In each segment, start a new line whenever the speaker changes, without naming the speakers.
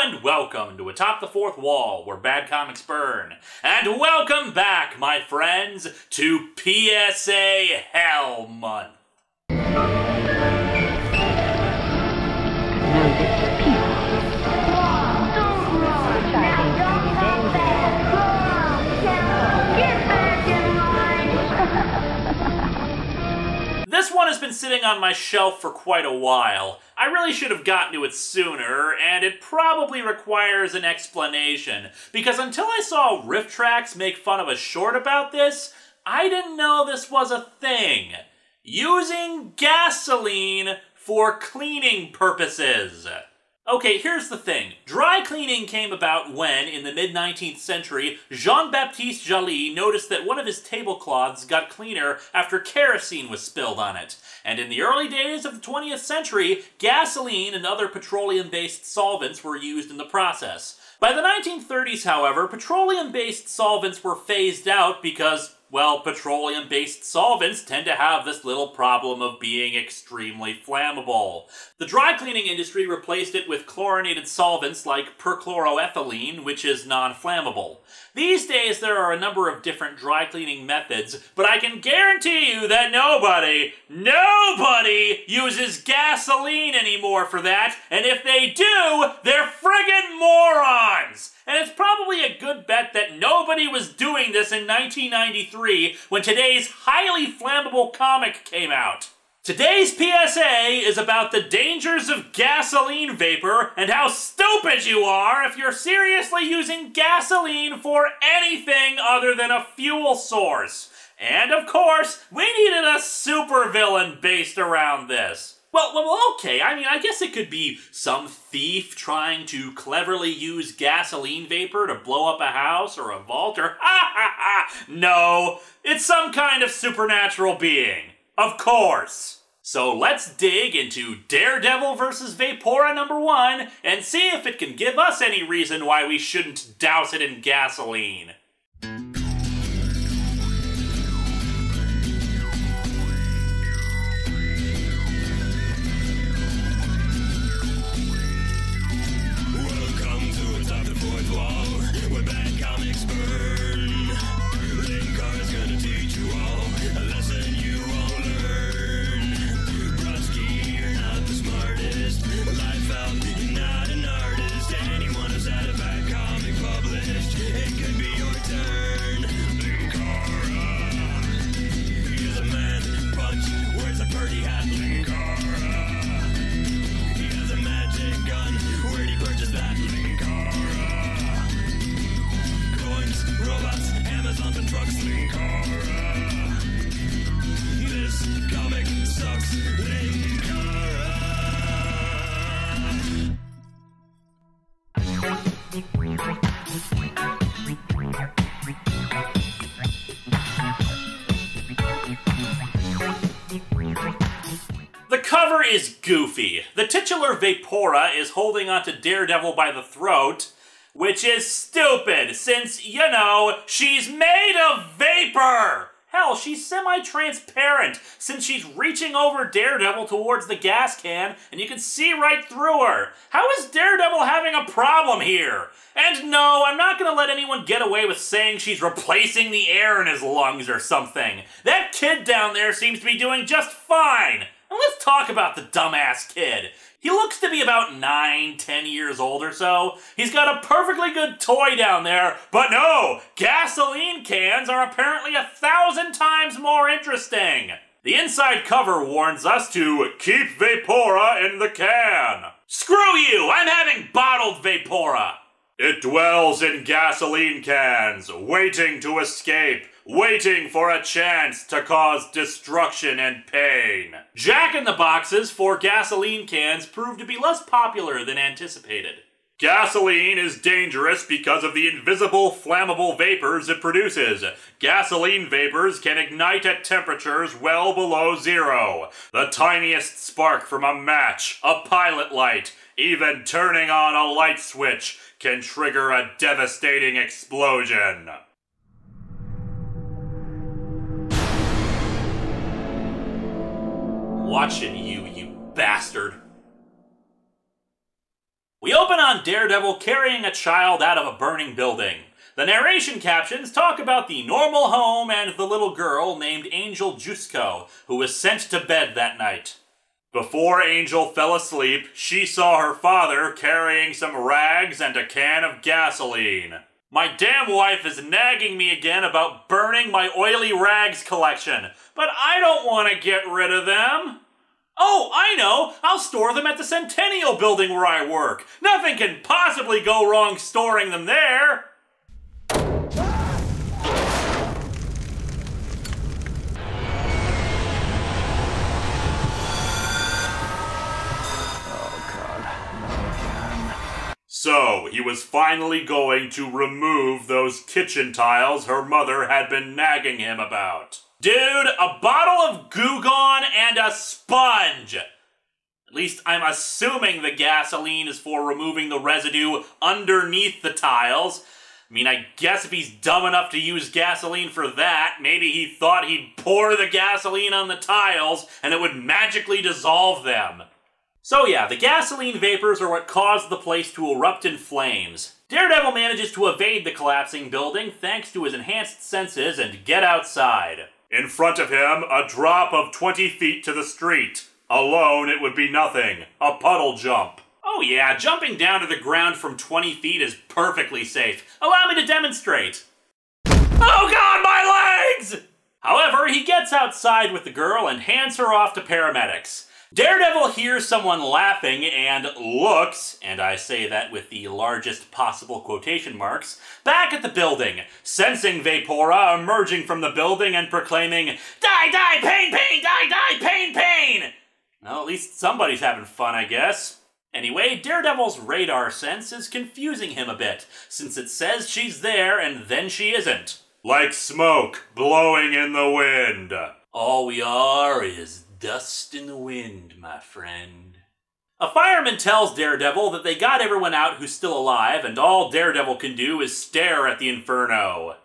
and welcome to Atop the Fourth Wall, where bad comics burn. And welcome back, my friends, to PSA Hell Month. This one has been sitting on my shelf for quite a while. I really should have gotten to it sooner, and it probably requires an explanation, because until I saw Riff Tracks make fun of a short about this, I didn't know this was a thing. Using gasoline for cleaning purposes. Okay, here's the thing. Dry cleaning came about when, in the mid-19th century, Jean-Baptiste Joly noticed that one of his tablecloths got cleaner after kerosene was spilled on it. And in the early days of the 20th century, gasoline and other petroleum-based solvents were used in the process. By the 1930s, however, petroleum-based solvents were phased out because, well, petroleum-based solvents tend to have this little problem of being extremely flammable. The dry cleaning industry replaced it with chlorinated solvents like perchloroethylene, which is non-flammable. These days there are a number of different dry cleaning methods, but I can guarantee you that nobody uses gasoline anymore for that, and if they do, they're friggin' morons! And it's probably a good bet that nobody was doing this in 1993 when today's highly flammable comic came out. Today's PSA is about the dangers of gasoline vapor and how stupid you are if you're seriously using gasoline for anything other than a fuel source. And of course, we needed a supervillain based around this. Well, okay, I mean, I guess it could be some thief trying to cleverly use gasoline vapor to blow up a house or a vault or No, it's some kind of supernatural being. Of course. So let's dig into Daredevil vs. Vapora #1 and see if it can give us any reason why we shouldn't douse it in gasoline. The cover is goofy. The titular Vapora is holding onto Daredevil by the throat, which is stupid, since, you know, she's made of vapor! Hell, she's semi-transparent, since she's reaching over Daredevil towards the gas can, and you can see right through her. How is Daredevil having a problem here? And no, I'm not gonna let anyone get away with saying she's replacing the air in his lungs or something. That kid down there seems to be doing just fine. Now let's talk about the dumbass kid. He looks to be about 9-10 years old or so. He's got a perfectly good toy down there, but no! Gasoline cans are apparently 1,000 times more interesting! The inside cover warns us to keep Vapora in the can. Screw you! I'm having bottled Vapora! It dwells in gasoline cans, waiting to escape, waiting for a chance to cause destruction and pain. Jack-in-the-boxes for gasoline cans proved to be less popular than anticipated. Gasoline is dangerous because of the invisible flammable vapors it produces. Gasoline vapors can ignite at temperatures well below zero. The tiniest spark from a match, a pilot light, even turning on a light switch can trigger a devastating explosion. Watching you, you bastard. We open on Daredevil carrying a child out of a burning building. The narration captions talk about the normal home and the little girl named Angel Jusco, who was sent to bed that night. Before Angel fell asleep, she saw her father carrying some rags and a can of gasoline. My damn wife is nagging me again about burning my oily rags collection, but I don't want to get rid of them. Oh, I know! I'll store them at the Centennial Building where I work. Nothing can possibly go wrong storing them there. So, he was finally going to remove those kitchen tiles her mother had been nagging him about. Dude, a bottle of Goo Gone and a sponge! At least I'm assuming the gasoline is for removing the residue underneath the tiles. I mean, I guess if he's dumb enough to use gasoline for that, maybe he thought he'd pour the gasoline on the tiles and it would magically dissolve them. So yeah, the gasoline vapors are what caused the place to erupt in flames. Daredevil manages to evade the collapsing building thanks to his enhanced senses and get outside. In front of him, a drop of 20 feet to the street. Alone, it would be nothing. A puddle jump. Oh yeah, jumping down to the ground from 20 feet is perfectly safe. Allow me to demonstrate. Oh god, my legs! However, he gets outside with the girl and hands her off to paramedics. Daredevil hears someone laughing and looks, and I say that with the largest possible quotation marks, back at the building, sensing Vapora emerging from the building and proclaiming, "Die, die, pain, pain, die, die, pain, pain!" Well, at least somebody's having fun, I guess. Anyway, Daredevil's radar sense is confusing him a bit, since it says she's there and then she isn't. Like smoke blowing in the wind. All we are is dust in the wind, my friend. A fireman tells Daredevil that they got everyone out who's still alive, and all Daredevil can do is stare at the inferno.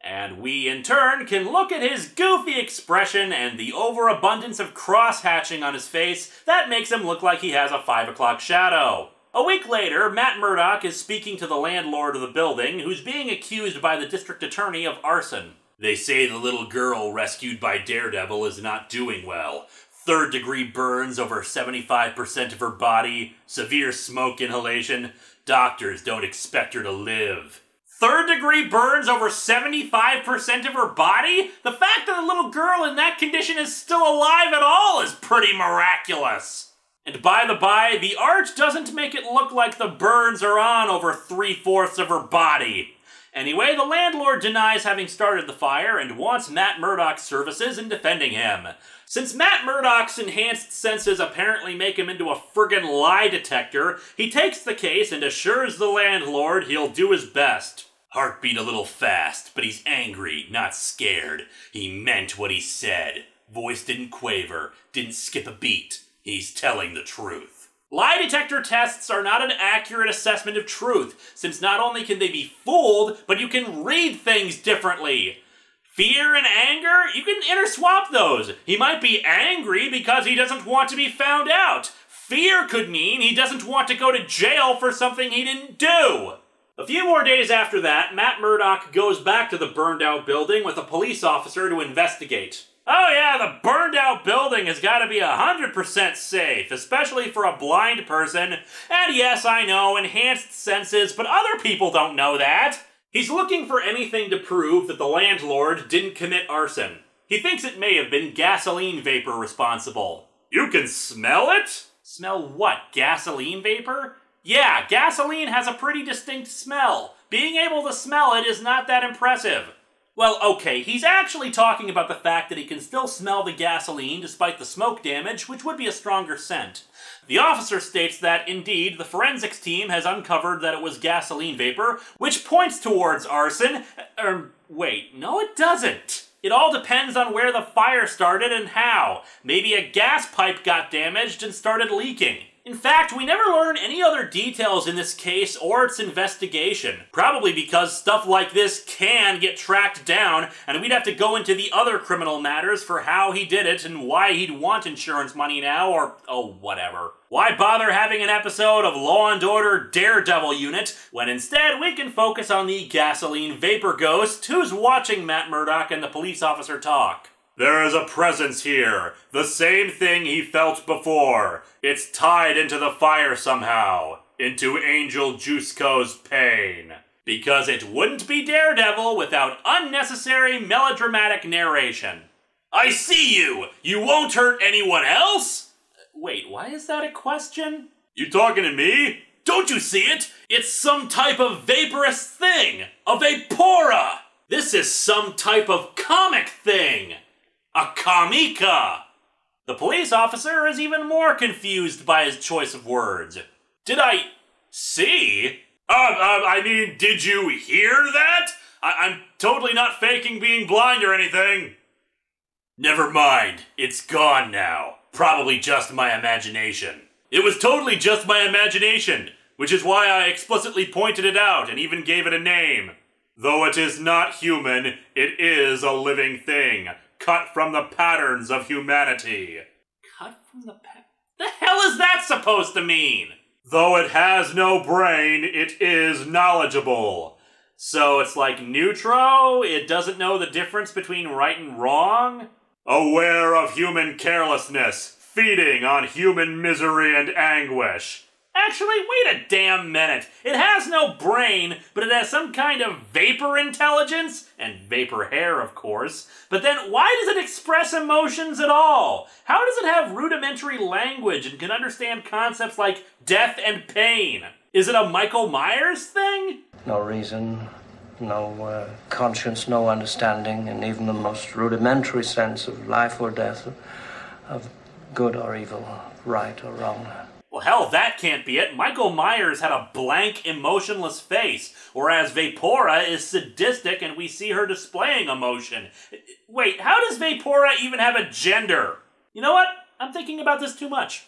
And we, in turn, can look at his goofy expression and the overabundance of cross-hatching on his face that makes him look like he has a 5 o'clock shadow. A week later, Matt Murdock is speaking to the landlord of the building, who's being accused by the district attorney of arson. They say the little girl rescued by Daredevil is not doing well. 3rd-degree burns over 75% of her body, severe smoke inhalation. Doctors don't expect her to live. 3rd-degree burns over 75% of her body? The fact that a little girl in that condition is still alive at all is pretty miraculous. And by the by, the art doesn't make it look like the burns are on over 3/4 of her body. Anyway, the landlord denies having started the fire and wants Matt Murdock's services in defending him. Since Matt Murdock's enhanced senses apparently make him into a friggin' lie detector, he takes the case and assures the landlord he'll do his best. Heartbeat a little fast, but he's angry, not scared. He meant what he said. Voice didn't quaver, didn't skip a beat. He's telling the truth. Lie detector tests are not an accurate assessment of truth, since not only can they be fooled, but you can read things differently. Fear and anger, you can interswap those. He might be angry because he doesn't want to be found out. Fear could mean he doesn't want to go to jail for something he didn't do. A few more days after that, Matt Murdock goes back to the burned-out building with a police officer to investigate. Oh yeah, the burned-out building has got to be 100% safe, especially for a blind person. And yes, I know, enhanced senses, but other people don't know that. He's looking for anything to prove that the landlord didn't commit arson. He thinks it may have been gasoline vapor responsible. You can smell it? Smell what, gasoline vapor? Yeah, gasoline has a pretty distinct smell. Being able to smell it is not that impressive. Well, okay, he's actually talking about the fact that he can still smell the gasoline despite the smoke damage, which would be a stronger scent. The officer states that, indeed, the forensics team has uncovered that it was gasoline vapor, which points towards arson. Wait, no it doesn't. It all depends on where the fire started and how. Maybe a gas pipe got damaged and started leaking. In fact, we never learn any other details in this case or its investigation. Probably because stuff like this can get tracked down, and we'd have to go into the other criminal matters for how he did it and why he'd want insurance money now, or oh, whatever. Why bother having an episode of Law & Order Daredevil Unit when instead we can focus on the gasoline vapor ghost who's watching Matt Murdock and the police officer talk? There is a presence here. The same thing he felt before. It's tied into the fire somehow. Into Angel Jusco's pain. Because it wouldn't be Daredevil without unnecessary melodramatic narration. I see you! You won't hurt anyone else? Wait, why is that a question? You talking to me? Don't you see it? It's some type of vaporous thing! A Vapora! This is some type of comic thing! A comica! The police officer is even more confused by his choice of words. Did I see? I mean, did you hear that? I'm totally not faking being blind or anything. Never mind, it's gone now. Probably just my imagination. It was totally just my imagination, which is why I explicitly pointed it out and even gave it a name. Though it is not human, it is a living thing, cut from the patterns of humanity. Cut from the The hell is that supposed to mean? Though it has no brain, it is knowledgeable. So it's like neutro? It doesn't know the difference between right and wrong? Aware of human carelessness, feeding on human misery and anguish. Actually, wait a damn minute. It has no brain, but it has some kind of vapor intelligence, and vapor hair, of course. But then why does it express emotions at all? How does it have rudimentary language and can understand concepts like death and pain? Is it a Michael Myers thing?
No reason, no conscience, no understanding, and even the most rudimentary sense of life or death, of good or evil, right or wrong.
Well, hell, that can't be it. Michael Myers had a blank, emotionless face, whereas Vapora is sadistic and we see her displaying emotion. Wait, how does Vapora even have a gender? You know what? I'm thinking about this too much.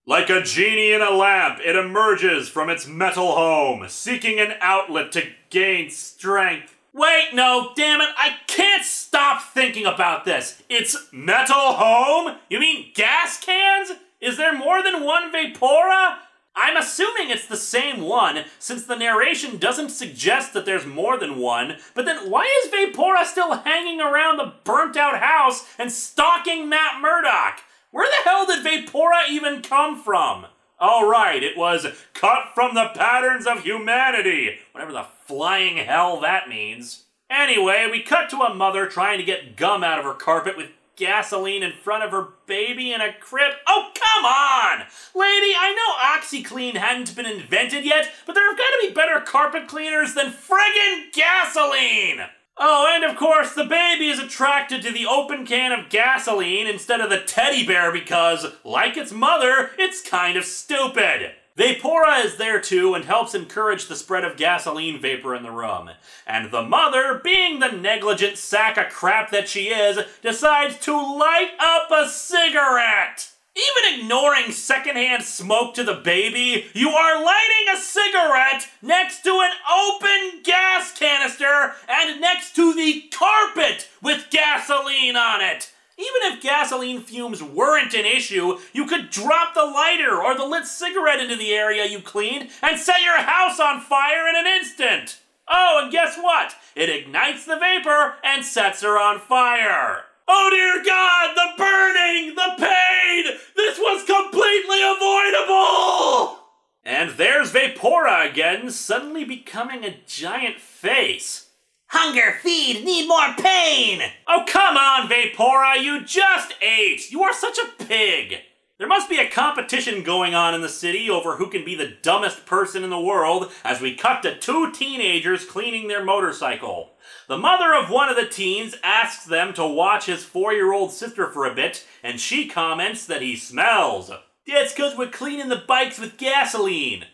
Like a genie in a lamp, it emerges from its metal home, seeking an outlet to gain strength. Wait, no, damn it, I can't stop thinking about this. It's metal home? You mean gas cans? Is there more than one Vapora? I'm assuming it's the same one, since the narration doesn't suggest that there's more than one, but then why is Vapora still hanging around the burnt-out house and stalking Matt Murdock? Where the hell did Vapora even come from? Oh right, it was cut from the patterns of humanity, whatever the flying hell that means. Anyway, we cut to a mother trying to get gum out of her carpet with gasoline in front of her baby in a crib. Oh, come on! Lady, I know OxyClean hadn't been invented yet, but there have got to be better carpet cleaners than friggin' gasoline! Oh, and of course, the baby is attracted to the open can of gasoline instead of the teddy bear because, like its mother, it's kind of stupid. Vapora is there too and helps encourage the spread of gasoline vapor in the room. And the mother, being the negligent sack of crap that she is, decides to light up a cigarette! Even ignoring secondhand smoke to the baby, you are lighting a cigarette next to an open gas canister and next to the carpet with gasoline on it! Even if gasoline fumes weren't an issue, you could drop the lighter or the lit cigarette into the area you cleaned and set your house on fire in an instant! Oh, and guess what? It ignites the vapor and sets her on fire! Oh dear God, the burning, the pain! This was completely avoidable! And there's Vapora again, suddenly becoming a giant face. Hunger, feed, need more pain! Oh, come on, Vapora, you just ate! You are such a pig! There must be a competition going on in the city over who can be the dumbest person in the world as we cut to two teenagers cleaning their motorcycle. The mother of one of the teens asks them to watch his 4-year-old sister for a bit, and she comments that he smells. That's 'cause we're cleaning the bikes with gasoline.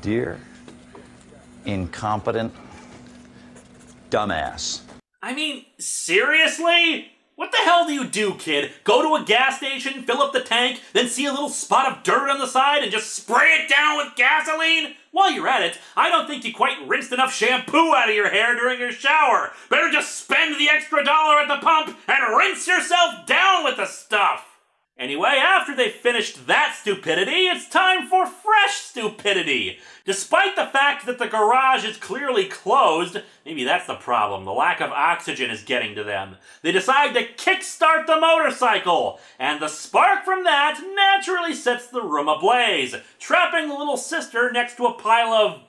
Dear incompetent dumbass.
I mean, seriously? What the hell do you do, kid? Go to a gas station, fill up the tank, then see a little spot of dirt on the side and just spray it down with gasoline? While you're at it, I don't think you quite rinsed enough shampoo out of your hair during your shower. Better just spend the extra $1 at the pump and rinse yourself down with the stuff. Anyway, after they've finished that stupidity, it's time for fresh stupidity. Despite the fact that the garage is clearly closed, maybe that's the problem, the lack of oxygen is getting to them, they decide to kickstart the motorcycle, and the spark from that naturally sets the room ablaze, trapping the little sister next to a pile of,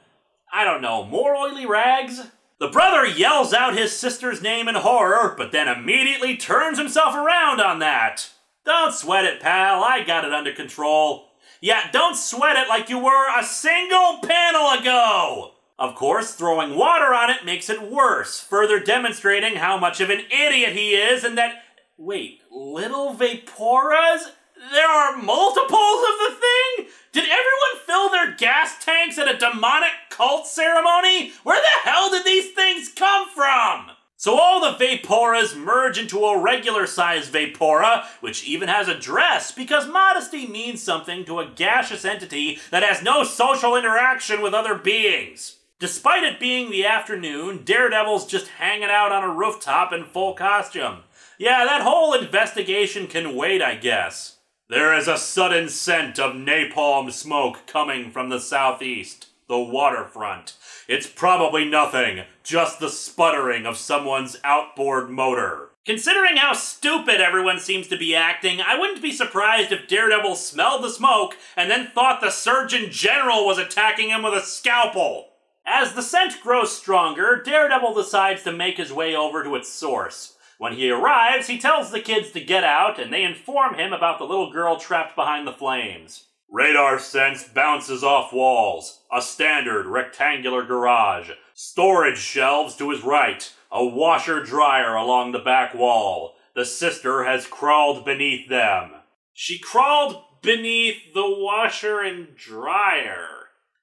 I don't know, more oily rags? The brother yells out his sister's name in horror, but then immediately turns himself around on that. Don't sweat it, pal, I got it under control. Yeah, don't sweat it like you were a single panel ago! Of course, throwing water on it makes it worse, further demonstrating how much of an idiot he is and that... Wait, little Vaporas? There are multiples of the thing? Did everyone fill their gas tanks at a demonic cult ceremony? Where the hell did these things come from? So all the Vaporas merge into a regular-sized Vapora, which even has a dress, because modesty means something to a gaseous entity that has no social interaction with other beings. Despite it being the afternoon, Daredevil's just hanging out on a rooftop in full costume. Yeah, that whole investigation can wait, I guess. There is a sudden scent of napalm smoke coming from the southeast, the waterfront. It's probably nothing, just the sputtering of someone's outboard motor. Considering how stupid everyone seems to be acting, I wouldn't be surprised if Daredevil smelled the smoke and then thought the Surgeon General was attacking him with a scalpel. As the scent grows stronger, Daredevil decides to make his way over to its source. When he arrives, he tells the kids to get out, and they inform him about the little girl trapped behind the flames. Radar sense bounces off walls. A standard rectangular garage. Storage shelves to his right. A washer-dryer along the back wall. The sister has crawled beneath them. She crawled beneath the washer and dryer.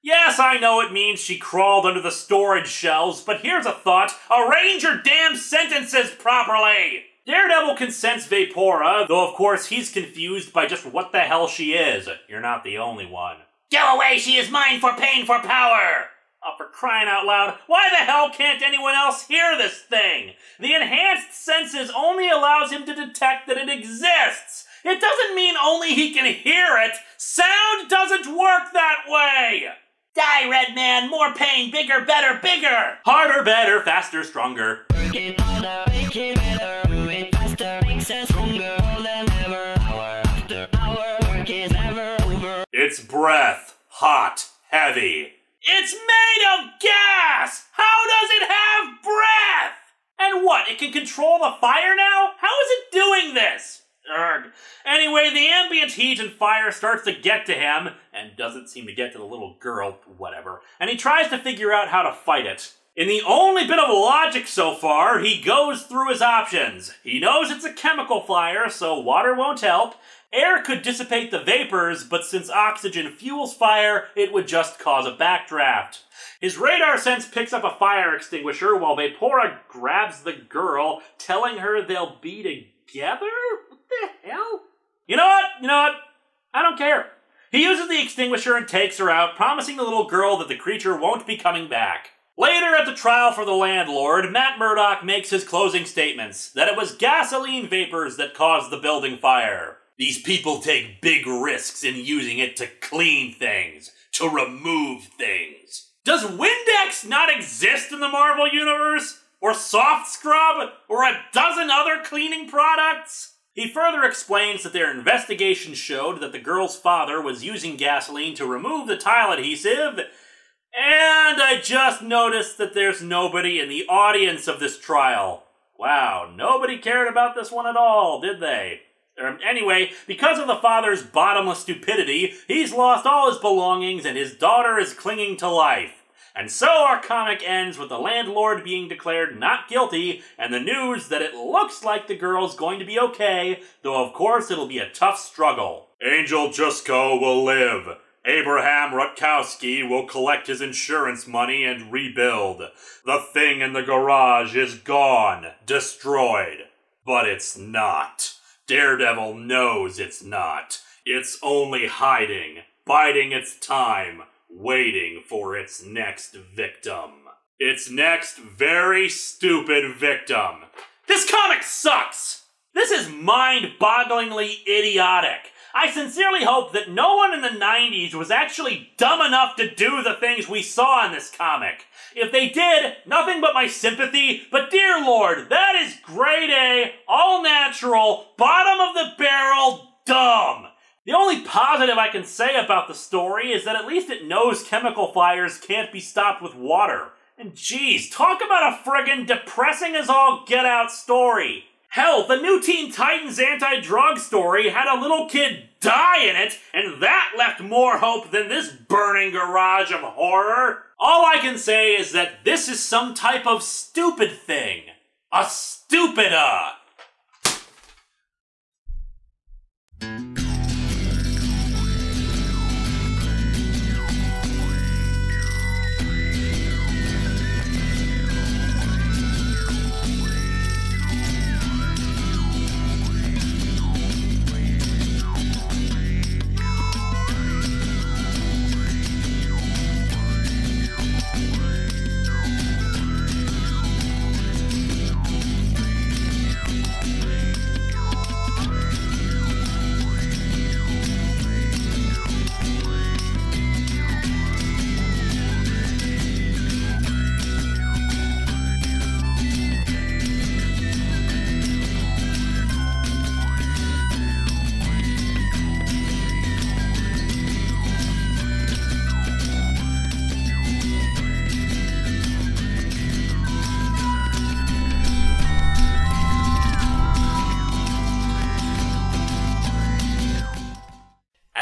Yes, I know it means she crawled under the storage shelves, but here's a thought. Arrange your damn sentences properly! Daredevil can sense Vapora, though of course he's confused by just what the hell she is. You're not the only one. Go away, she is mine for pain, for power! Oh, for crying out loud, why the hell can't anyone else hear this thing? The enhanced senses only allows him to detect that it exists. It doesn't mean only he can hear it. Sound doesn't work that way! Die, Red Man! More pain! Bigger, better, bigger! Harder, better, faster, stronger. Work it harder, make it better, move it faster, makes us stronger than ever. Hour after hour, work is never over. Its breath, hot, heavy. It's made of gas! How does it have breath? And what, it can control the fire now? How is it doing this? Urgh. Anyway, the ambient heat and fire starts to get to him, and doesn't seem to get to the little girl, whatever, and he tries to figure out how to fight it. In the only bit of logic so far, he goes through his options. He knows it's a chemical fire, so water won't help. Air could dissipate the vapors, but since oxygen fuels fire, it would just cause a backdraft. His radar sense picks up a fire extinguisher while Vapora grabs the girl, telling her they'll be together? What the hell? You know what? I don't care. He uses the extinguisher and takes her out, promising the little girl that the creature won't be coming back. Later at the trial for the landlord, Matt Murdock makes his closing statements, that it was gasoline vapors that caused the building fire. These people take big risks in using it to clean things, to remove things. Does Windex not exist in the Marvel Universe? Or Soft Scrub? Or a dozen other cleaning products? He further explains that their investigation showed that the girl's father was using gasoline to remove the tile adhesive, and I just noticed that there's nobody in the audience of this trial. Wow, nobody cared about this one at all, did they? Anyway, because of the father's bottomless stupidity, he's lost all his belongings and his daughter is clinging to life. And so our comic ends with the landlord being declared not guilty and the news that it looks like the girl's going to be okay, though of course it'll be a tough struggle. Angel Jusko will live. Abraham Rutkowski will collect his insurance money and rebuild. The thing in the garage is gone, destroyed. But it's not. Daredevil knows it's not. It's only hiding, biding its time, waiting for its next victim. Its next very stupid victim. This comic sucks! This is mind-bogglingly idiotic. I sincerely hope that no one in the 90s was actually dumb enough to do the things we saw in this comic. If they did, nothing but my sympathy, but dear Lord, that is grade A, all natural, bottom of the barrel, dumb. The only positive I can say about the story is that at least it knows chemical fires can't be stopped with water. And geez, talk about a friggin' depressing as all get out story. Hell, the new Teen Titans anti-drug story had a little kid die in it, and that left more hope than this burning garage of horror. All I can say is that this is some type of stupid thing. A stupida.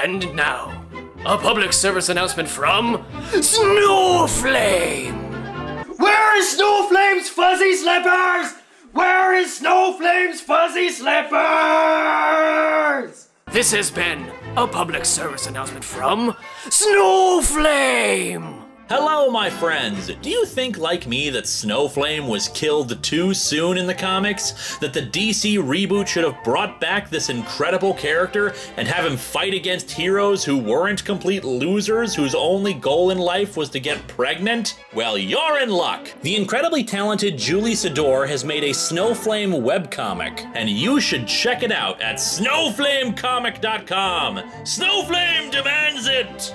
And now, a public service announcement from Snowflame!
Where is Snowflame's fuzzy slippers? Where is Snowflame's fuzzy slippers?
This has been a public service announcement from Snowflame!
Hello, my friends! Do you think, like me, that Snowflame was killed too soon in the comics? That the DC reboot should have brought back this incredible character and have him fight against heroes who weren't complete losers whose only goal in life was to get pregnant? Well, you're in luck! The incredibly talented Julie Sador has made a Snowflame webcomic, and you should check it out at snowflamecomic.com! Snowflame demands it!